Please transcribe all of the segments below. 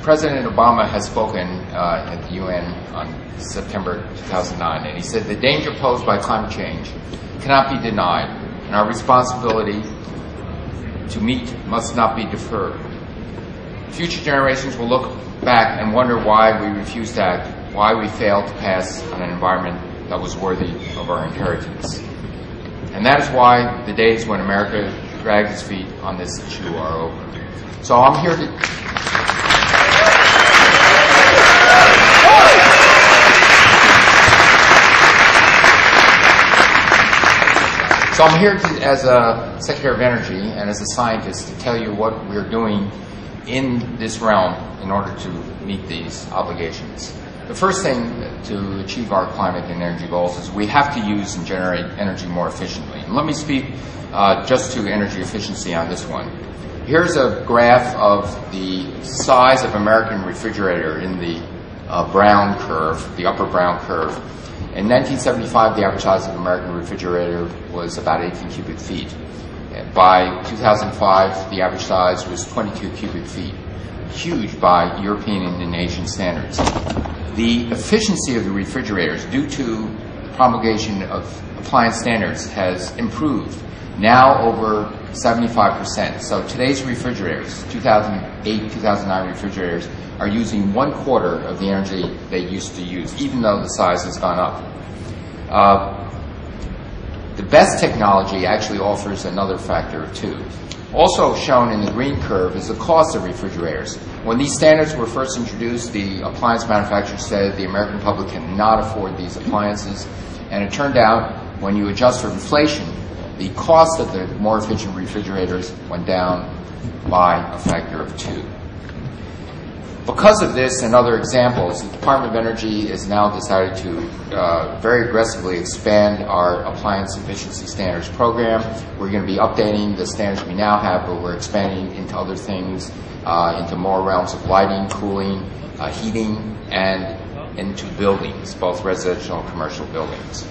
President Obama has spoken at the UN on September 2009, and he said the danger posed by climate change cannot be denied, and our responsibility to meet must not be deferred. Future generations will look back and wonder why we refused to act, why we failed to pass on an environment that was worthy of our inheritance. And that is why the days when America dragged its feet on this issue are over. So I'm here as a Secretary of Energy and as a scientist to tell you what we're doing in this realm in order to meet these obligations. The first thing to achieve our climate and energy goals is we have to use and generate energy more efficiently. And let me speak just to energy efficiency on this one. Here's a graph of the size of American refrigerator in the brown curve, the upper brown curve. In 1975, the average size of an American refrigerator was about 18 cubic feet. By 2005, the average size was 22 cubic feet, huge by European and Asian standards. The efficiency of the refrigerators, due to the promulgation of appliance standards, has improved, now over 75%. So today's refrigerators, 2008, 2009 refrigerators, are using 1/4 of the energy they used to use, even though the size has gone up. The best technology actually offers another factor of 2. Also shown in the green curve is the cost of refrigerators. When these standards were first introduced, the appliance manufacturers said the American public cannot afford these appliances, and it turned out when you adjust for inflation, the cost of the more efficient refrigerators went down by a factor of 2. Because of this and other examples, the Department of Energy has now decided to very aggressively expand our appliance efficiency standards program. We're going to be updating the standards we now have, but we're expanding into other things, into more realms of lighting, cooling, heating, and into buildings, both residential and commercial buildings.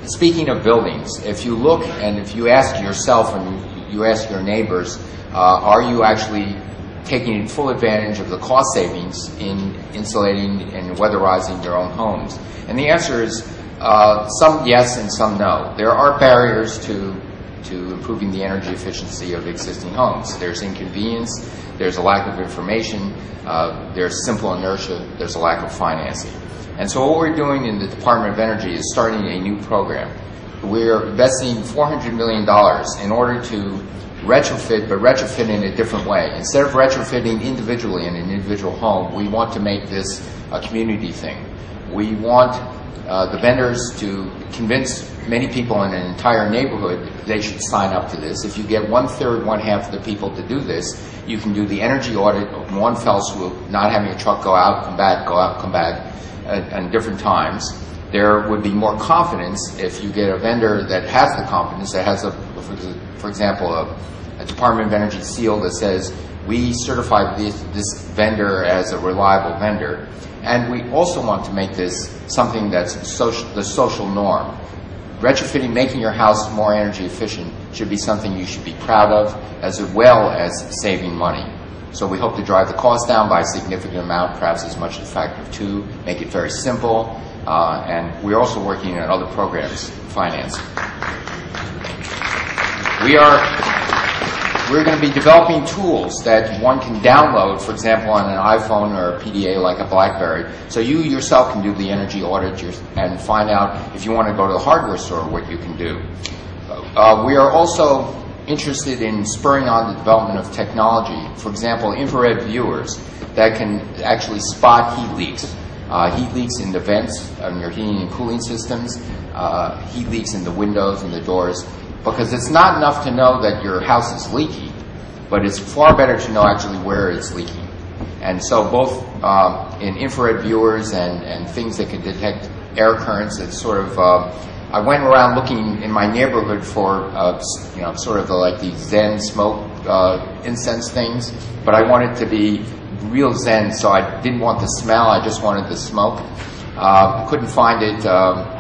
Speaking of buildings, if you look and if you ask yourself and you ask your neighbors, are you actually taking full advantage of the cost savings in insulating and weatherizing your own homes? And the answer is some yes and some no. There are barriers to improving the energy efficiency of existing homes. There's inconvenience, there's a lack of information, there's simple inertia, there's a lack of financing. And so what we're doing in the Department of Energy is starting a new program. We're investing $400 million in order to retrofit, but retrofit in a different way. Instead of retrofitting individually in an individual home, we want to make this a community thing. We want the vendors to convince many people in an entire neighborhood they should sign up to this. If you get 1/3, 1/2 of the people to do this, you can do the energy audit in one fell swoop, not having a truck go out, come back, go out, come back at different times. There would be more confidence if you get a vendor that has the confidence, that has, for example, a Department of Energy seal that says, we certify this vendor as a reliable vendor. And we also want to make this something that's the social norm. Retrofitting, making your house more energy efficient should be something you should be proud of, as well as saving money. So we hope to drive the cost down by a significant amount, perhaps as much as a factor of 2, make it very simple, and we're also working on other programs, finance. We're going to be developing tools that one can download, for example, on an iPhone or a PDA like a BlackBerry, so you yourself can do the energy audit and find out if you want to go to the hardware store what you can do. We are also interested in spurring on the development of technology, for example, infrared viewers that can actually spot heat leaks. Heat leaks in the vents on your heating and cooling systems, heat leaks in the windows and the doors, because it's not enough to know that your house is leaky, but it's far better to know actually where it's leaking. And so both in infrared viewers and things that can detect air currents, it's sort of, I went around looking in my neighborhood for, sort of like these Zen smoke incense things, but I wanted to be real Zen, so I didn't want the smell, I just wanted the smoke. Couldn't find it.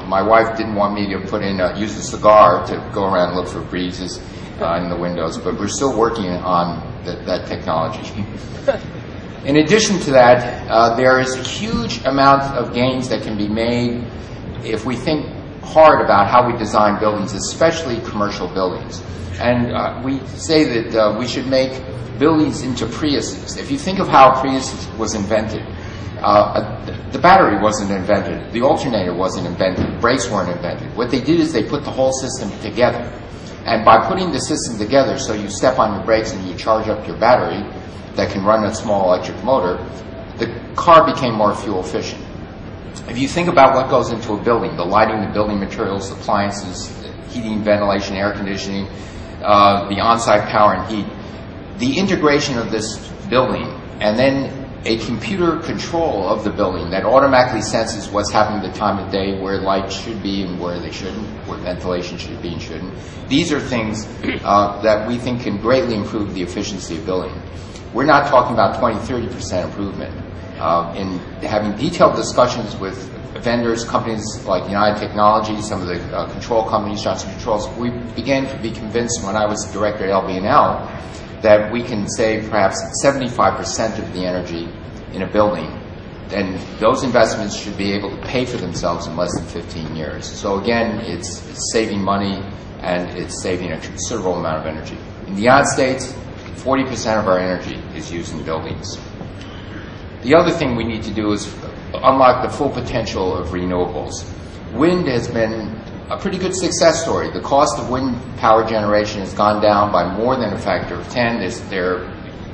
My wife didn't want me to use a cigar to go around and look for breezes in the windows, but we're still working on that technology. In addition to that, there is a huge amount of gains that can be made if we think hard about how we design buildings, especially commercial buildings. And we say that we should make buildings into Priuses. If you think of how a Prius was invented, the battery wasn't invented, the alternator wasn't invented, brakes weren't invented. What they did is they put the whole system together. And by putting the system together, so you step on your brakes and you charge up your battery that can run a small electric motor, the car became more fuel efficient. If you think about what goes into a building, the lighting, the building materials, appliances, heating, ventilation, air conditioning, the on-site power and heat, the integration of this building, and then a computer control of the building that automatically senses what's happening at the time of day, where light should be and where they shouldn't, where ventilation should be and shouldn't. These are things that we think can greatly improve the efficiency of building. We're not talking about 20-30% improvement. In having detailed discussions with vendors, companies like United Technologies, some of the control companies, Johnson Controls, we began to be convinced when I was director at LB&L that we can save perhaps 75% of the energy in a building, and those investments should be able to pay for themselves in less than 15 years. So again, it's saving money and it's saving a considerable amount of energy. In the United States, 40% of our energy is used in buildings. The other thing we need to do is unlock the full potential of renewables. Wind has been a pretty good success story. The cost of wind power generation has gone down by more than a factor of 10. They're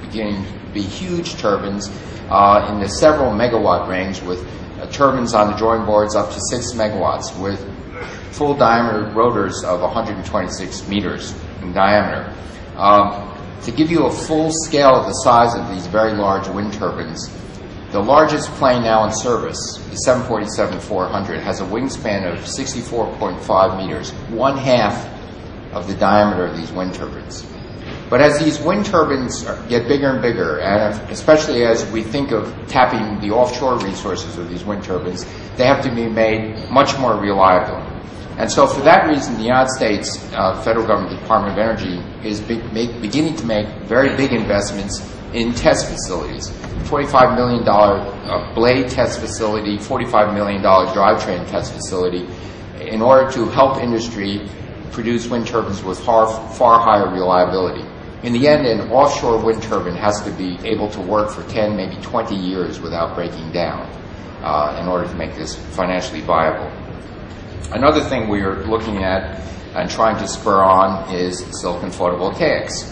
beginning to be huge turbines in the several megawatt range, with turbines on the drawing boards up to 6 megawatts, with full diameter rotors of 126 meters in diameter. To give you a full scale of the size of these very large wind turbines, the largest plane now in service, the 747-400, has a wingspan of 64.5 meters, 1/2 of the diameter of these wind turbines. But as these wind turbines get bigger and bigger, and especially as we think of tapping the offshore resources of these wind turbines, they have to be made much more reliable. And so for that reason, the United States federal government, Department of Energy, is beginning to make very big investments in test facilities. $25 million blade test facility, $45 million drivetrain test facility, in order to help industry produce wind turbines with far higher reliability. In the end, an offshore wind turbine has to be able to work for 10, maybe 20 years without breaking down in order to make this financially viable. Another thing we are looking at and trying to spur on is silicon photovoltaics.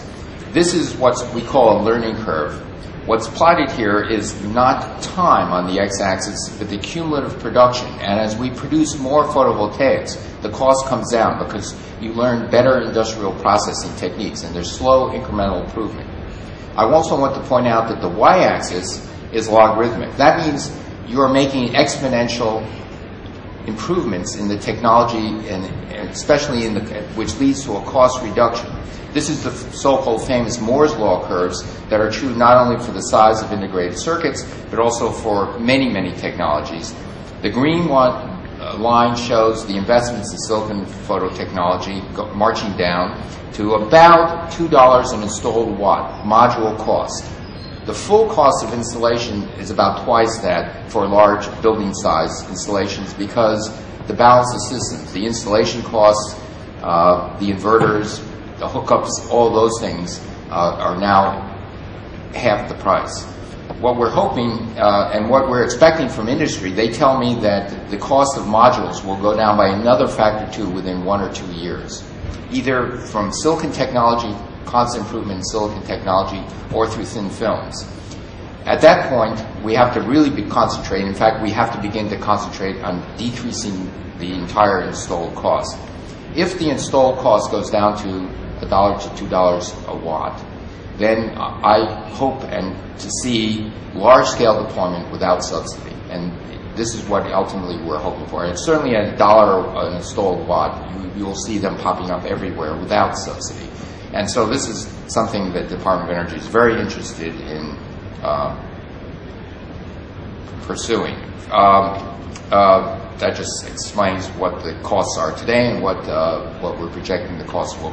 This is what we call a learning curve. What's plotted here is not time on the x-axis, but the cumulative production. And as we produce more photovoltaics, the cost comes down because you learn better industrial processing techniques, and there's slow incremental improvement. I also want to point out that the y-axis is logarithmic. That means you're making exponential improvements in the technology, and especially which leads to a cost reduction. This is the so-called famous Moore's law curves that are true not only for the size of integrated circuits, but also for many, many technologies. The green line shows the investments in silicon phototechnology marching down to about $2 an installed watt module cost. The full cost of installation is about twice that for large building size installations, because the balance of systems, the installation costs, the inverters, the hookups, all those things are now half the price. What we're hoping and what we're expecting from industry, they tell me that the cost of modules will go down by another factor 2 within 1 or 2 years, either from silicon technology, constant improvement in silicon technology, or through thin films. At that point, we have to really be concentrating. In fact, we have to begin to concentrate on decreasing the entire installed cost. If the installed cost goes down to $1 to $2 a watt, then I hope to see large-scale deployment without subsidy. And this is what ultimately we're hoping for. And certainly at $1 an installed watt, you will see them popping up everywhere without subsidy. And so this is something that the Department of Energy is very interested in pursuing. That just explains what the costs are today and what we're projecting the costs will be.